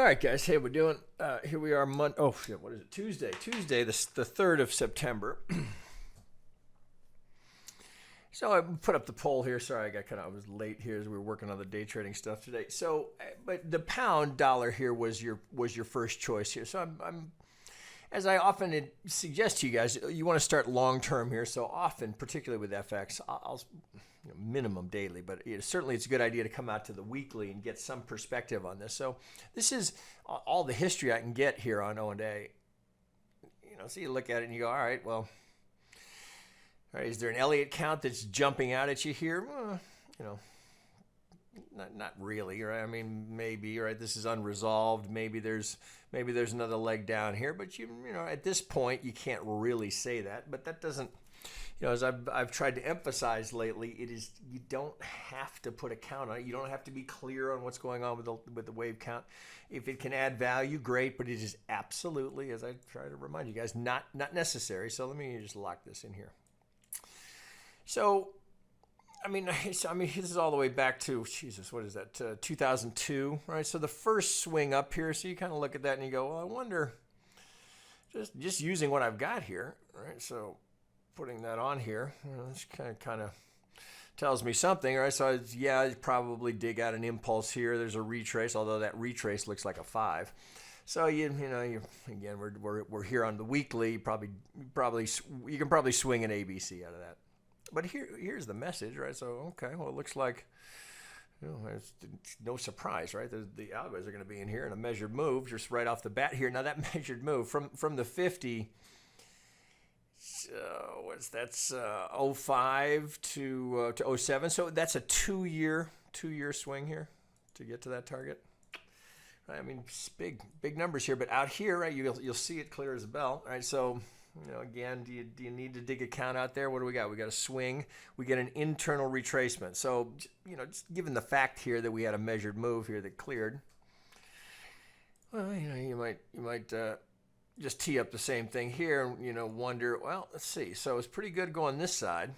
right, guys. Hey, we're doing. Here we are. Oh, shit, what is it? Tuesday. Tuesday, the 3rd of September. So I put up the poll here. Sorry, I was late here as we were working on the day trading stuff today. So, but the pound dollar here was your first choice here. So I'm as I often suggest to you guys, you want to start long term here. So often, particularly with FX, I'll minimum daily, but certainly it's a good idea to come out to the weekly and get some perspective on this. So this is all the history I can get here on O&A. So you look at it and you go, all right, well, all right, is there an Elliott count that's jumping out at you here? Not really, right? I mean, maybe, right? This is unresolved. Maybe there's another leg down here, but at this point you can't really say that. But that doesn't, as I've tried to emphasize lately, you don't have to put a count on it. You don't have to be clear on what's going on with the wave count. If it can add value, great, but it is absolutely, as I try to remind you guys, not necessary. So let me just lock this in here. So, I mean, this is all the way back to, Jesus, what is that, 2002, right? So the first swing up here, so you kind of look at that and you go, well, I wonder, just using what I've got here, right? So putting that on here, this kind of tells me something, right? So I'd probably dig out an impulse here. There's a retrace, although that retrace looks like a 5. So again, we're here on the weekly. You can probably swing an ABC out of that. But here's the message, right? So, okay, well, it looks like, it's no surprise, right? The algos are going to be in here in a measured move just right off the bat here. Now, that measured move from the 50, that's 05 to 07. So that's a two-year swing here to get to that target. I mean, it's big numbers here, but out here, right, you'll see it clear as a bell, right? So, again, do you need to dig a count out there? What do we got? We got a swing. We get an internal retracement. So, just given the fact here that we had a measured move here that cleared, well, you might just tee up the same thing here and, wonder, well, let's see. So it's pretty good going this side.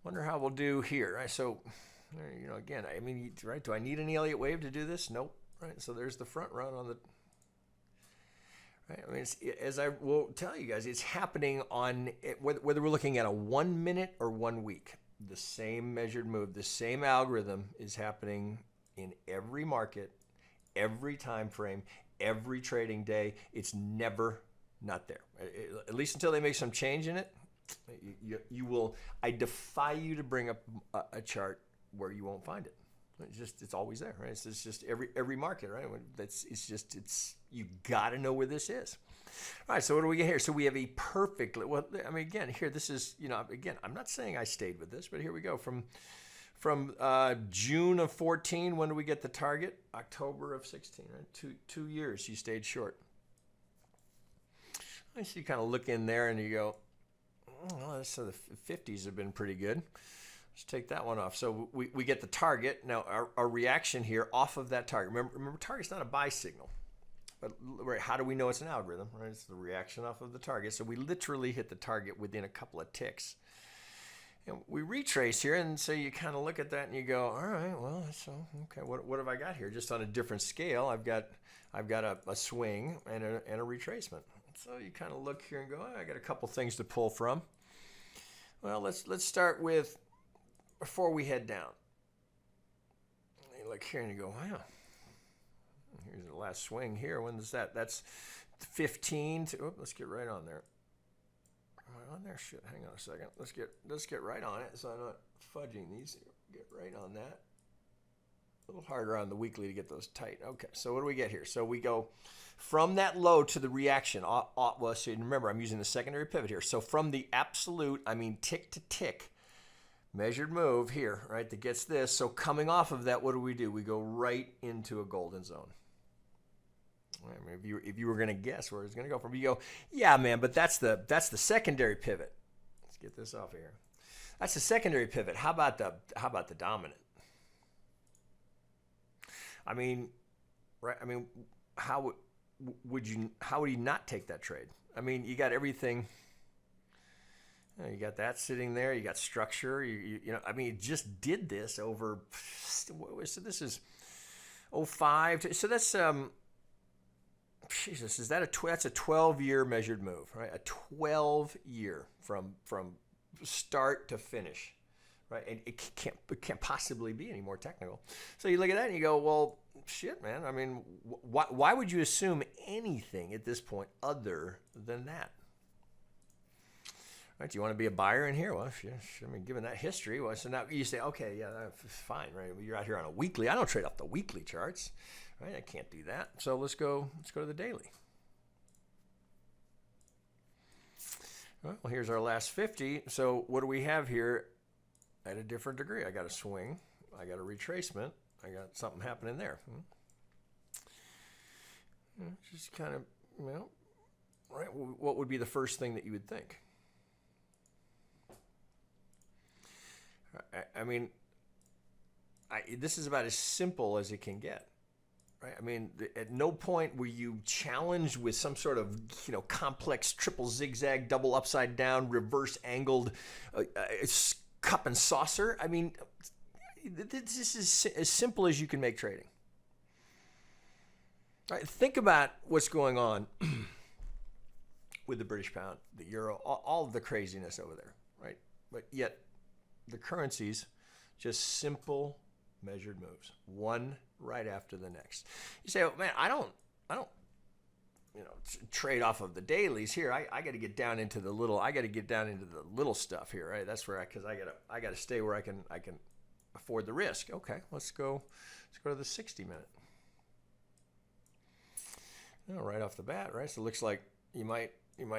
Wonder how we'll do here, right? So, again, I mean, right, do I need an Elliott wave to do this? Nope. Right, so there's the front run on the... Right. I mean, as I will tell you guys, it's happening on, whether we're looking at a 1 minute or 1 week, the same measured move, the same algorithm is happening in every market, every time frame, every trading day. It's never not there, at least until they make some change in it. You will. I defy you to bring up a chart where you won't find it. It's always there, right? It's just every market, right? You got to know where this is. All right, so what do we get here? So we have a perfectly, well, I mean, again, here, this is, again, I'm not saying I stayed with this, but here we go. From June of 14, when do we get the target? October of 16, right? Two years you stayed short. So you kind of look in there and you go, oh, so the 50s have been pretty good. Let's take that one off. So we get the target. Now, our reaction here off of that target. Remember, target's not a buy signal. But right, how do we know it's an algorithm? Right, it's the reaction off of the target. So we literally hit the target within a couple of ticks. And we retrace here, and so you kind of look at that and you go, all right, well, so okay, what have I got here? Just on a different scale, I've got a swing and a retracement. So you kind of look here and go, oh, I got a couple things to pull from. Well, let's start with, before we head down, you look here and you go, wow, here's the last swing here. When is that? That's 15 to, let's get right on there. Right on there, shit, hang on a second. Let's get right on it so I'm not fudging these. Get right on that. A little harder on the weekly to get those tight. Okay, so what do we get here? So we go from that low to the reaction. Well, so remember, I'm using the secondary pivot here. So from the absolute, I mean tick to tick, measured move here, right, that gets this. So coming off of that, what do? We go right into a golden zone. I mean, if you were going to guess where it's going to go from, you go, yeah, man, but that's the secondary pivot. Let's get this off of here. That's the secondary pivot. How about the dominant? I mean, right? I mean, how would you not take that trade? I mean, you got everything. You got that sitting there. You got structure. I mean, you just did this over. So this is 05 to, so that's Jesus, is that that's a 12-year measured move, right? A 12-year from start to finish, right? And it can't possibly be any more technical. So you look at that and you go, well, shit, man. I mean, why would you assume anything at this point other than that? Right? Do you want to be a buyer in here? Well, I mean, given that history, well, so now you say, okay, yeah, that's fine, right? You're out here on a weekly. I don't trade off the weekly charts, right? I can't do that. So let's go to the daily. Well, here's our last 50. So what do we have here at a different degree? I got a swing. I got a retracement. I got something happening there. Just kind of, right? What would be the first thing that you would think? I mean, this is about as simple as it can get, right? I mean, at no point were you challenged with some sort of, complex triple zigzag, double upside down, reverse angled cup and saucer. I mean, this is as simple as you can make trading. All right, think about what's going on with the British pound, the euro, all of the craziness over there, right? But yet, the currencies, just simple measured moves, one right after the next. You say, oh, man, I don't, trade off of the dailies here. I got to get down into the little. I got to get down into the little stuff here, right? That's where because I got to stay where I can afford the risk. Okay, let's go to the 60-minute. Right off the bat, right? So it looks like you might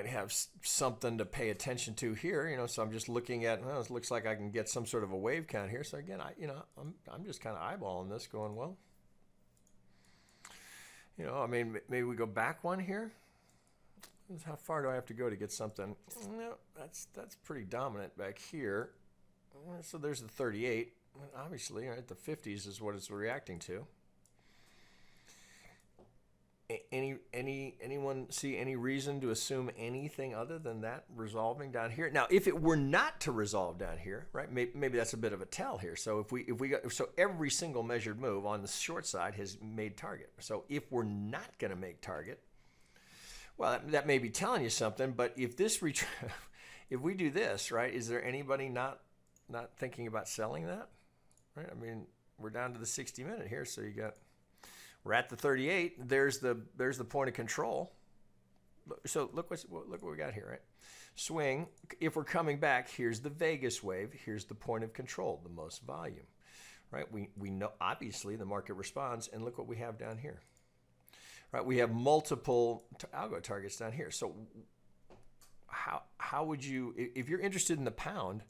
have something to pay attention to here, so I'm just looking at, well, it looks like I can get some sort of a wave count here. So again, I'm just kind of eyeballing this going, well, I mean, maybe we go back one here. How far do I have to go to get something? No, that's pretty dominant back here. So there's the 38. Obviously, right, the 50s is what it's reacting to. Anyone see any reason to assume anything other than that resolving down here? Now, if it were not to resolve down here, right? Maybe that's a bit of a tell here. So so every single measured move on the short side has made target. So if we're not going to make target, well, that may be telling you something. But if if we do this, right? Is there anybody not thinking about selling that? Right? I mean, we're down to the 60-minute here, so we're at the 38. There's the point of control. So look what we got here, right? Swing. If we're coming back, here's the Vegas wave. Here's the point of control, the most volume, right? We know obviously the market responds, and look what we have down here, right? We have multiple algo targets down here. So how would you, if you're interested in the pound?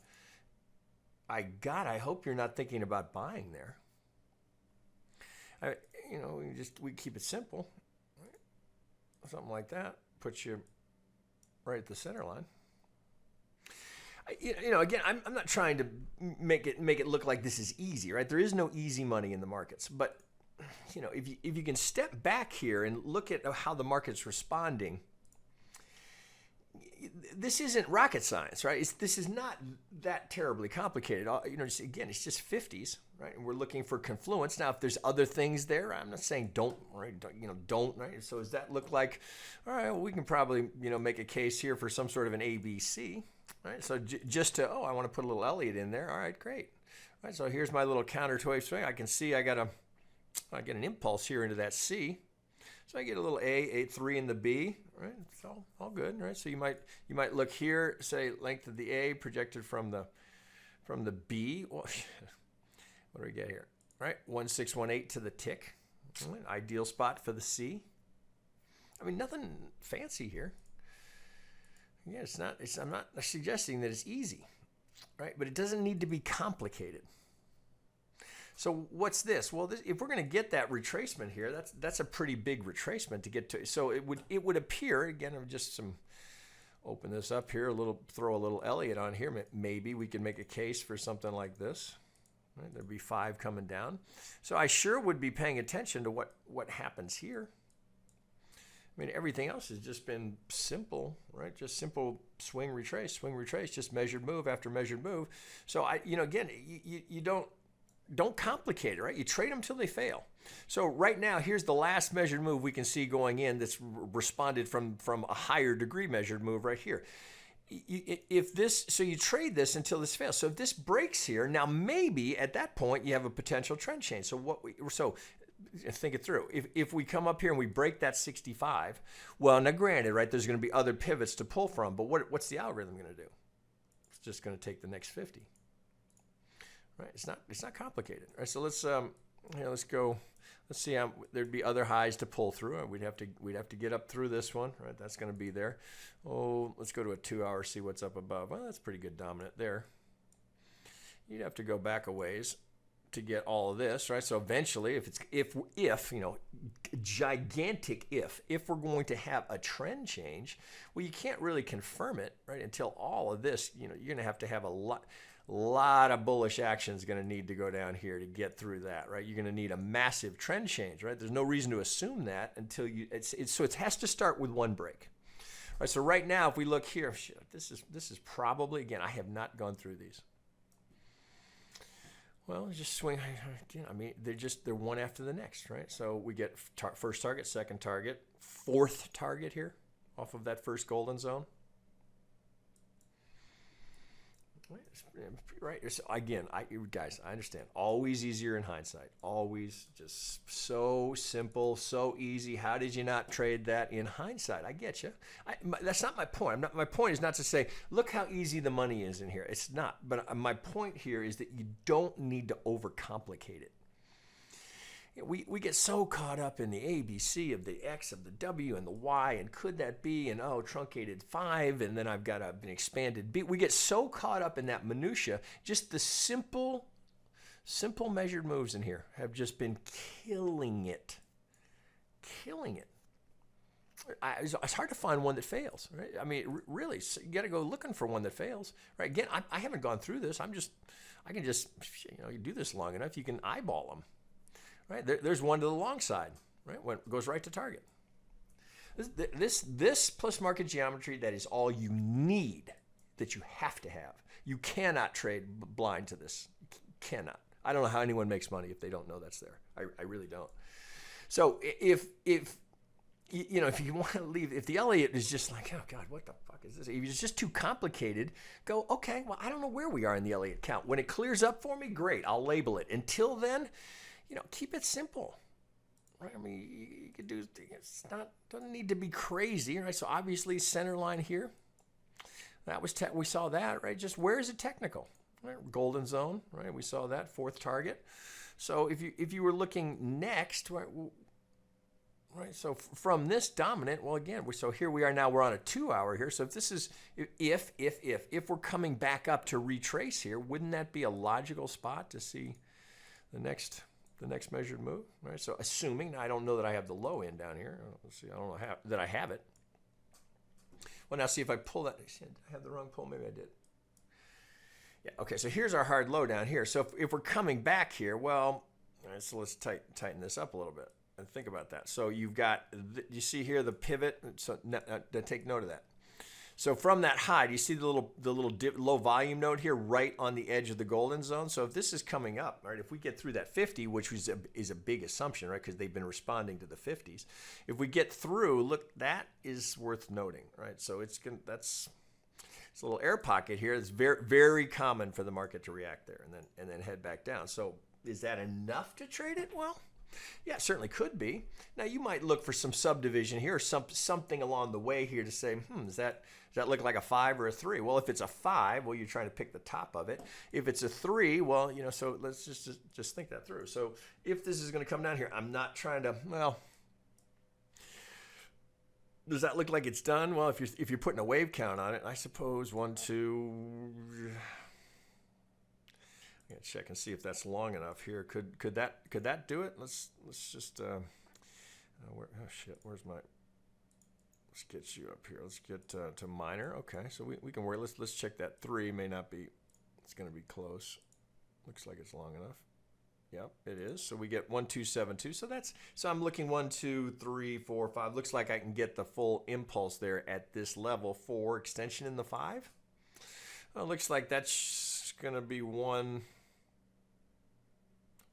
I hope you're not thinking about buying there. We keep it simple, right? Something like that puts you right at the center line. Again, I'm not trying to make it look like this is easy, right? There is no easy money in the markets, but if you can step back here and look at how the market's responding, this isn't rocket science, right? This is not that terribly complicated. Again, it's just 50s, right? And we're looking for confluence. Now, if there's other things there, I'm not saying don't, right? Don't, right? So does that look like, all right, well, we can probably, make a case here for some sort of an ABC, right? So just to, I want to put a little Elliott in there. All right, great. All right, so here's my little counter to wave swing. I can see I get an impulse here into that C. So I get a little A3 in the B, right? It's all good, right? So you might look here, say length of the A projected from the B. Well, what do we get here? Right, 1618 to the tick. Ideal spot for the C. I mean, nothing fancy here. Yeah, I'm not suggesting that it's easy, right? But it doesn't need to be complicated. So what's this? Well, if we're going to get that retracement here, that's a pretty big retracement to get to. So it would appear, again, I'm just open this up here throw a little Elliott on here. Maybe we can make a case for something like this. Right? There'd be 5 coming down. So I sure would be paying attention to what happens here. I mean, everything else has just been simple, right? Just simple swing, retrace, just measured move after measured move. So again, you don't. don't complicate it, right? You trade them till they fail. So right now, here's the last measured move we can see going in that's responded from a higher degree measured move right here. If this, so you trade this until this fails. So if this breaks here, now maybe at that point you have a potential trend change. So think it through. If we come up here and we break that 65, well, now granted, right, there's going to be other pivots to pull from, but what's the algorithm going to do? It's just going to take the next 50. Right? It's not complicated. All right, so let's go. Let's see. There'd be other highs to pull through. We'd have to get up through this one. Right? That's going to be there. Oh, let's go to a 2 hour. See what's up above. Well, that's pretty good dominant there. You'd have to go back a ways to get all of this, right? So eventually, if you know, gigantic if we're going to have a trend change, well, you can't really confirm it, right, until all of this. You know, you're going to have a lot of bullish action is going to need to go down here to get through that, right? You're going to need a massive trend change, right? There's no reason to assume that until you. So it has to start with one break. All right, so right now, if we look here, this is probably, again, I have not gone through these. Well, just swing. I mean, they're one after the next, right? So we get first target, second target, fourth target here off of that first golden zone. Right. So again, guys, I understand. Always easier in hindsight. Always just so simple, so easy. How did you not trade that in hindsight? I get you. That's not my point. My point is not to say, look how easy the money is in here. It's not. But my point here is that you don't need to overcomplicate it. We get so caught up in the A, B, C of the X, of the W, and the Y, and could that be, and oh, truncated 5, and then I've got an expanded B. We get so caught up in that minutia. Just the simple measured moves in here have just been killing it. Killing it. It's hard to find one that fails, right? I mean, really, so you got to go looking for one that fails, right? Again, I haven't gone through this. I can just, you do this long enough, you can eyeball them. Right, there's one to the long side, right? When it goes right to target. This plus market geometry, that is all you need, that you have to have. You cannot trade blind to this. You cannot. I don't know how anyone makes money if they don't know that's there. I really don't. So if you want to leave, if the Elliott is just like, oh God, what the fuck is this? If it's just too complicated, go, okay, well, I don't know where we are in the Elliott count. When it clears up for me, great, I'll label it. Until then, keep it simple, right? I mean, you could do, doesn't need to be crazy, right? So obviously center line here, that was, we saw that, right? Just where is it technical, right? Golden zone, right? We saw that fourth target. So if you were looking next, right? So from this dominant, well, again, so here we are now, we're on a 2 hour here. So if this is, if we're coming back up to retrace here, wouldn't that be a logical spot to see the next measured move, right? So assuming, I don't know that I have the low end down here. Let's see, I don't know that I have it. Well, now see if I pull that. I have the wrong pull. Maybe I did. Yeah, okay, so here's our hard low down here. So if we're coming back here, well, all right, so let's tighten this up a little bit and think about that. So you've got, you see here the pivot. So take note of that. So from that high, do you see the little low volume node here right on the edge of the golden zone? So if this is coming up, right, if we get through that 50, which is a big assumption, right, because they've been responding to the 50s. If we get through, look, that is worth noting, right? So it's a little air pocket here. It's very, very common for the market to react there and then head back down. So is that enough to trade it? Well, yeah, it certainly could be. Now you might look for some subdivision here or something along the way here to say, does that look like a 5 or a 3? Well, if it's a 5, well, you're trying to pick the top of it. If it's a 3, well, so let's just think that through. So if this is going to come down here, I'm not trying to, well, does that look like it's done? Well, if you're putting a wave count on it, I suppose 1, 2. I'm gonna check and see if that's long enough here. Could that do it? Let's just where's my? Let's get you up here. Let's get to minor. Okay, so we can work. Let's check that 3. May not be. It's going to be close. Looks like it's long enough. Yep, it is. So we get 1, 2, 7, 2. So I'm looking 1, 2, 3, 4, 5. Looks like I can get the full impulse there at this level for extension in the 5. Well, it looks like that's going to be 1.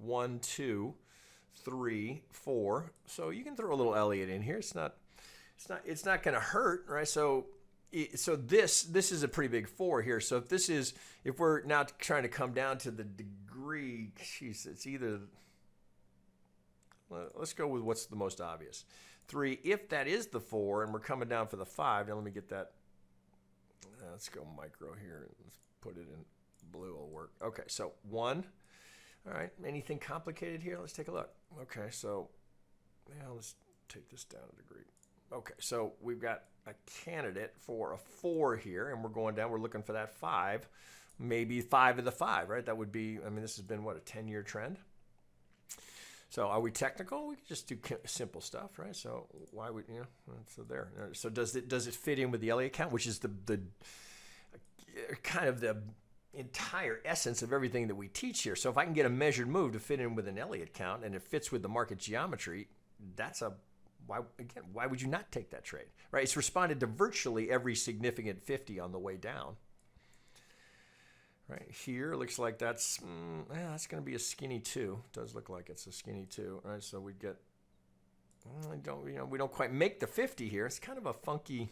1, 2, 3, 4. So you can throw a little Elliott in here. It's not going to hurt, right? So this is a pretty big 4 here. So if we're now trying to come down to the degree, geez, it's either, well, let's go with what's the most obvious. 3, if that is the 4 and we're coming down for the 5, now let me get that. Let's go micro here. Let's put it in blue, will work. Okay, so 1. All right, anything complicated here? Let's take a look. Okay, so now let's take this down a degree. Okay, so we've got a candidate for a 4 here, and we're going down. We're looking for that 5, maybe 5 of the 5, right? That would be, I mean, this has been, what, a 10-year trend? So are we technical? We can just do simple stuff, right? So why would, you know, so there. So does it fit in with the Elliott count, which is the kind of the entire essence of everything that we teach here. So if I can get a measured move to fit in with an Elliott count and it fits with the market geometry, that's a, why would you not take that trade, right? It's responded to virtually every significant 50 on the way down. Right here, looks like that's going to be a skinny 2. Does look like it's a skinny 2, right? So we get, we don't quite make the 50 here. It's kind of a funky.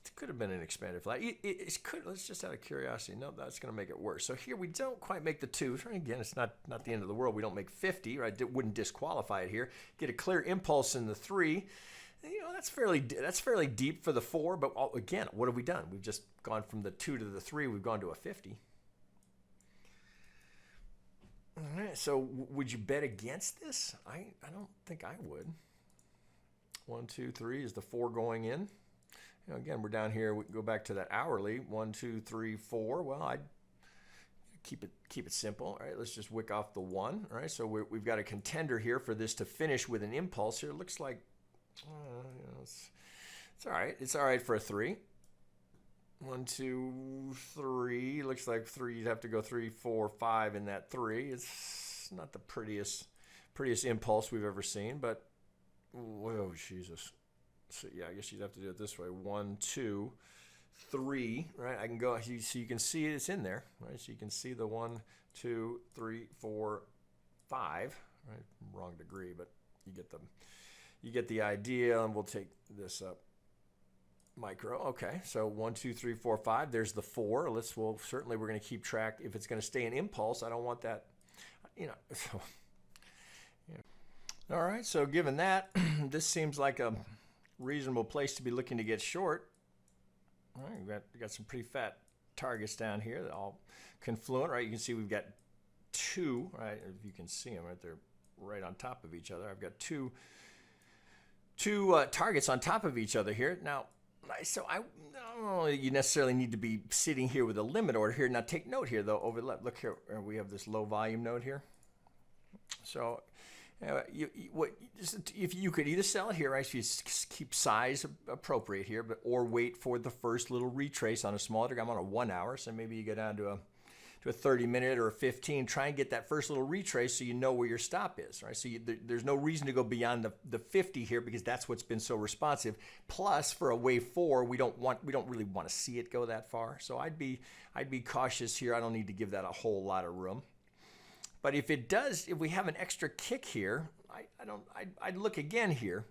It could have been an expanded flag. It could. Let's just out of curiosity. No, that's going to make it worse. So here we don't quite make the 2. Again, it's not the end of the world. We don't make 50, right? It wouldn't disqualify it here. Get a clear impulse in the 3. You know, that's fairly deep for the 4. But again, what have we done? We've just gone from the 2 to the 3. We've gone to a 50. All right. So would you bet against this? I don't think I would. 1, 2, 3 is the 4 going in. You know, again, we're down here. We can go back to that hourly. 1, 2, 3, 4. Well, I'd keep it simple. All right, let's just wick off the 1. All right, so we've got a contender here for this to finish with an impulse here. It looks like it's all right. It's all right for a 3. 1, 2, 3. Looks like 3. You'd have to go 3, 4, 5 in that 3. It's not the prettiest impulse we've ever seen, but whoa, Jesus. So yeah, I guess you'd have to do it this way. 1, 2, 3. Right? I can go. So you can see it's in there. Right? So you can see the 1, 2, 3, 4, 5. Right? Wrong degree, but you get the idea, and we'll take this up micro. Okay, so 1, 2, 3, 4, 5. There's the 4. Certainly we're going to keep track. If it's going to stay an impulse, I don't want that, you know. So, yeah. All right, so given that, this seems like a reasonable place to be looking to get short. All right, we got some pretty fat targets down here that all confluent, right? You can see we've got 2, right? If you can see them, right? They're right on top of each other. I've got two targets on top of each other here. Now, so I don't know you necessarily need to be sitting here with a limit order here. Now, take note here, though. Look here, we have this low volume node here. So, if you could either sell it here, right? So you keep size appropriate here, or wait for the first little retrace on a smaller degree. I'm on a 1 hour, so maybe you go down to a 30-minute or a 15. Try and get that first little retrace so you know where your stop is, right? So there's no reason to go beyond the 50 here because that's what's been so responsive. Plus, for a wave 4, we don't really want to see it go that far. So I'd be cautious here. I don't need to give that a whole lot of room. But if we have an extra kick here, I'd look again here.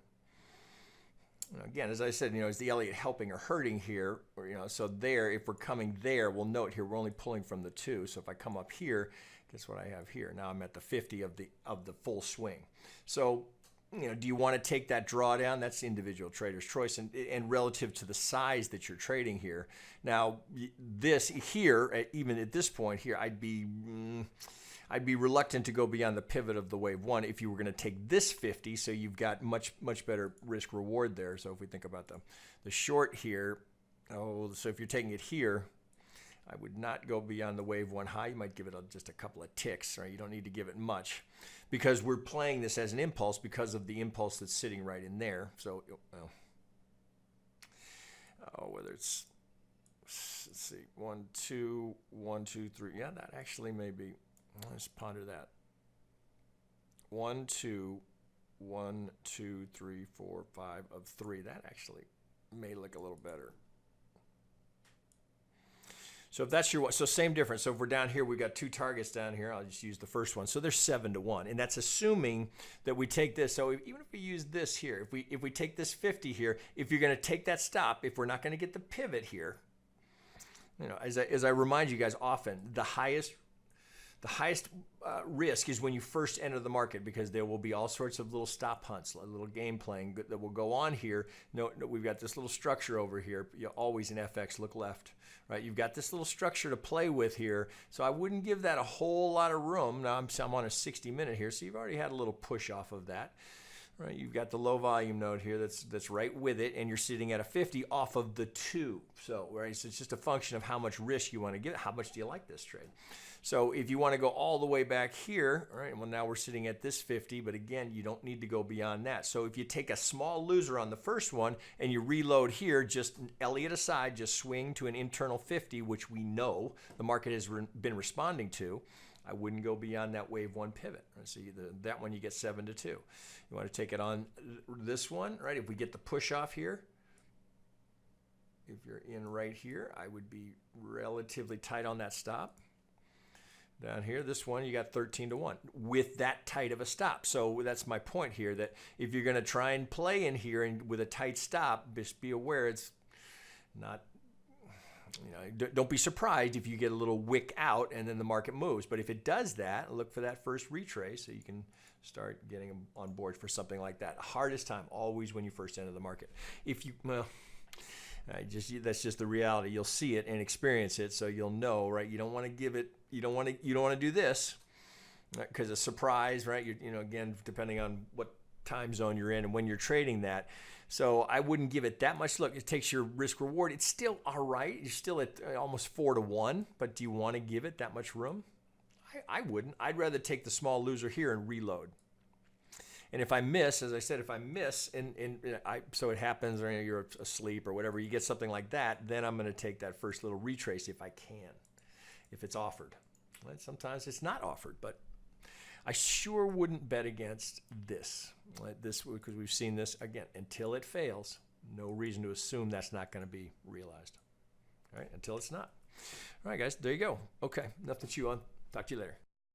Again, as I said, is the Elliott helping or hurting here? Or, so there, if we're coming there, we'll note here we're only pulling from the 2. So if I come up here, guess what I have here? Now I'm at the 50 of the full swing. So, do you want to take that drawdown? That's the individual trader's choice, and relative to the size that you're trading here. Now, this here, even at this point here, I'd be reluctant to go beyond the pivot of the wave 1 if you were going to take this 50, so you've got much better risk reward there. So if we think about the short here, so if you're taking it here, I would not go beyond the wave 1 high. You might give it just a couple of ticks, right? You don't need to give it much because we're playing this as an impulse because of the impulse that's sitting right in there. So, whether it's, let's see, 1, 2, 1, 2, 3. Yeah, that actually may be. Let's ponder that. 1, 2, 1, 2, 3, 4, 5 of 3. That actually may look a little better. So if that's your, so same difference. So if we're down here, we've got two targets down here. I'll just use the first one. So there's 7 to 1, and that's assuming that we take this. So even if we use this here, if we take this 50 here, if you're going to take that stop, if we're not going to get the pivot here, you know, as I remind you guys often, the highest risk is when you first enter the market, because there will be all sorts of little stop hunts, a little game playing that will go on here. No, we've got this little structure over here. You always in FX look left, right? You've got this little structure to play with here, so I wouldn't give that a whole lot of room. Now I'm on a 60-minute here, so you've already had a little push off of that. Right, you've got the low volume node here that's right with it, and you're sitting at a 50 off of the 2. So, right, so it's just a function of how much risk you want to give. How much do you like this trade? So if you want to go all the way back here, all right, well, now we're sitting at this 50, but again, you don't need to go beyond that. So if you take a small loser on the first one and you reload here, just Elliott aside, just swing to an internal 50, which we know the market has been responding to, I wouldn't go beyond that wave 1 pivot. Right? So that one you get 7 to 2. You want to take it on this one, right? If we get the push off here, if you're in right here, I would be relatively tight on that stop. Down here, this one, you got 13 to 1 with that tight of a stop. So that's my point here, that if you're going to try and play in here and with a tight stop, just be aware it's not, you know, don't be surprised if you get a little wick out and then the market moves. But if it does that, look for that first retrace so you can start getting them on board for something like that. Hardest time always when you first enter the market. If you, well, that's just the reality. You'll see it and experience it, so you'll know, right? You don't want to give it. You don't want to do this because a surprise, right? You know, again, depending on what time zone you're in and when you're trading that. So I wouldn't give it that much. Look, it takes your risk reward. It's still all right. You're still at almost 4 to 1, but do you want to give it that much room? I wouldn't. I'd rather take the small loser here and reload. And if I miss, as I said, if I miss, so it happens, or you're asleep or whatever, you get something like that, then I'm going to take that first little retrace if I can, if it's offered. Right? Sometimes it's not offered, but I sure wouldn't bet against this. Right? This, because we've seen this, again, until it fails, no reason to assume that's not going to be realized. All right, until it's not. All right, guys, there you go. Okay, enough to chew on. Talk to you later.